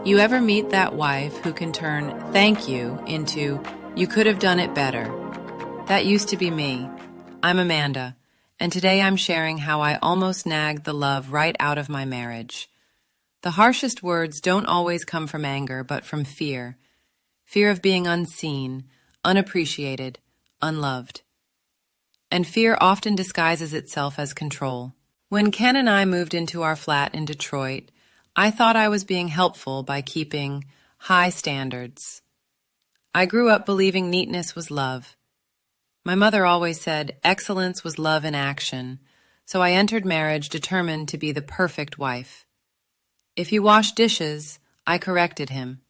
You ever meet that wife who can turn thank you into you could have done it better? That used to be me. I'm Amanda, and today I'm sharing how I almost nagged the love right out of my marriage. The harshest words don't always come from anger, but from fear. Fear of being unseen, unappreciated, unloved. And fear often disguises itself as control. When Ken and I moved into our flat in Detroit, I thought I was being helpful by keeping high standards. I grew up believing neatness was love. My mother always said excellence was love in action, so I entered marriage determined to be the perfect wife. If he washed dishes, I corrected him.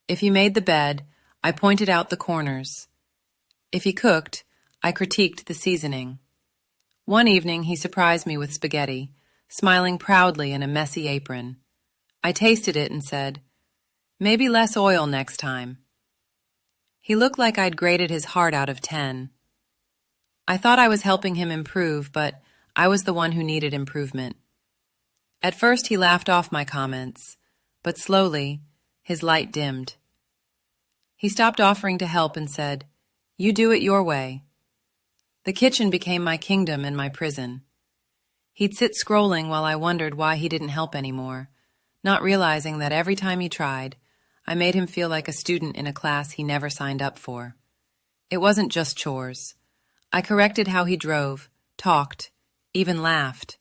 If he made the bed, I pointed out the corners. If he cooked, I critiqued the seasoning. One evening, he surprised me with spaghetti, smiling proudly in a messy apron. I tasted it and said, "Maybe less oil next time." He looked like I'd graded his heart out of 10. I thought I was helping him improve, but I was the one who needed improvement. At first, he laughed off my comments, but slowly, his light dimmed. He stopped offering to help and said, "You do it your way." The kitchen became my kingdom and my prison. He'd sit scrolling while I wondered why he didn't help anymore, not realizing that every time he tried, I made him feel like a student in a class he never signed up for. It wasn't just chores. I corrected how he drove, talked, even laughed.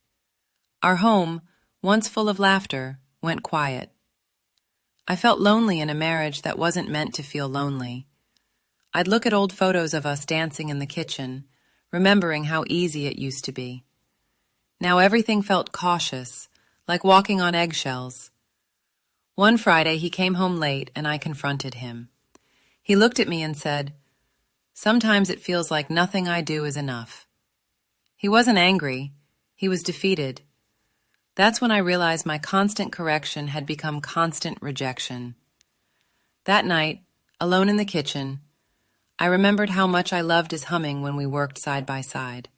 Our home, once full of laughter, went quiet. I felt lonely in a marriage that wasn't meant to feel lonely. I'd look at old photos of us dancing in the kitchen, remembering how easy it used to be. Now everything felt cautious, like walking on eggshells. One Friday, he came home late and I confronted him. He looked at me and said, "Sometimes it feels like nothing I do is enough." He wasn't angry. He was defeated. That's when I realized my constant correction had become constant rejection. That night, alone in the kitchen, I remembered how much I loved his humming when we worked side by side.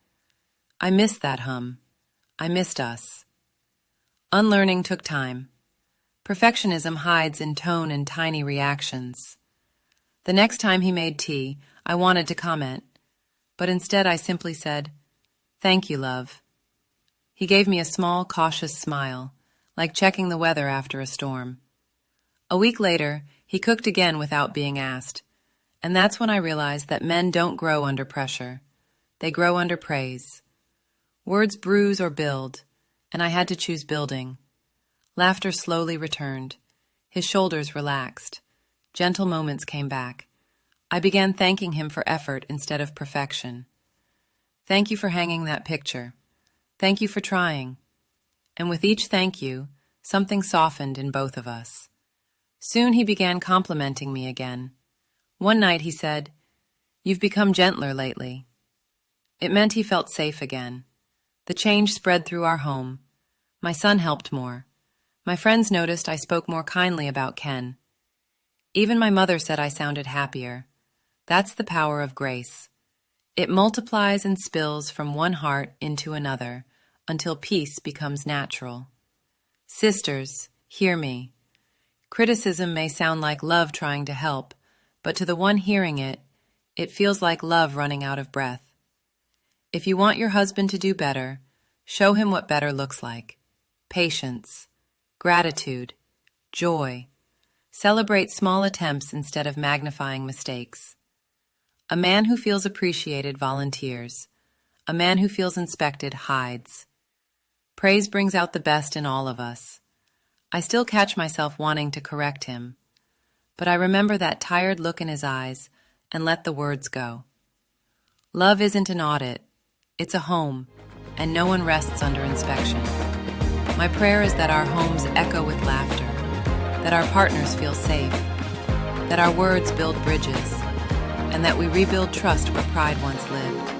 I missed that hum. I missed us. Unlearning took time. Perfectionism hides in tone and tiny reactions. The next time he made tea, I wanted to comment, but instead I simply said, "Thank you, love." He gave me a small, cautious smile, like checking the weather after a storm. A week later, he cooked again without being asked, and that's when I realized that men don't grow under pressure. They grow under praise. Words bruise or build, and I had to choose building. Laughter slowly returned. His shoulders relaxed. Gentle moments came back. I began thanking him for effort instead of perfection. "Thank you for hanging that picture. Thank you for trying." And with each thank you, something softened in both of us. Soon he began complimenting me again. One night he said, "You've become gentler lately." It meant he felt safe again. The change spread through our home. My son helped more. My friends noticed I spoke more kindly about Ken. Even my mother said I sounded happier. That's the power of grace. It multiplies and spills from one heart into another until peace becomes natural. Sisters, hear me. Criticism may sound like love trying to help, but to the one hearing it, it feels like love running out of breath. If you want your husband to do better, show him what better looks like. Patience, gratitude, joy. Celebrate small attempts instead of magnifying mistakes. A man who feels appreciated volunteers. A man who feels inspected hides. Praise brings out the best in all of us. I still catch myself wanting to correct him, but I remember that tired look in his eyes and let the words go. Love isn't an audit. It's a home, and no one rests under inspection. My prayer is that our homes echo with laughter, that our partners feel safe, that our words build bridges, and that we rebuild trust where pride once lived.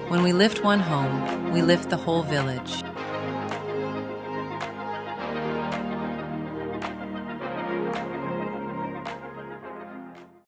When we lift one home, we lift the whole village.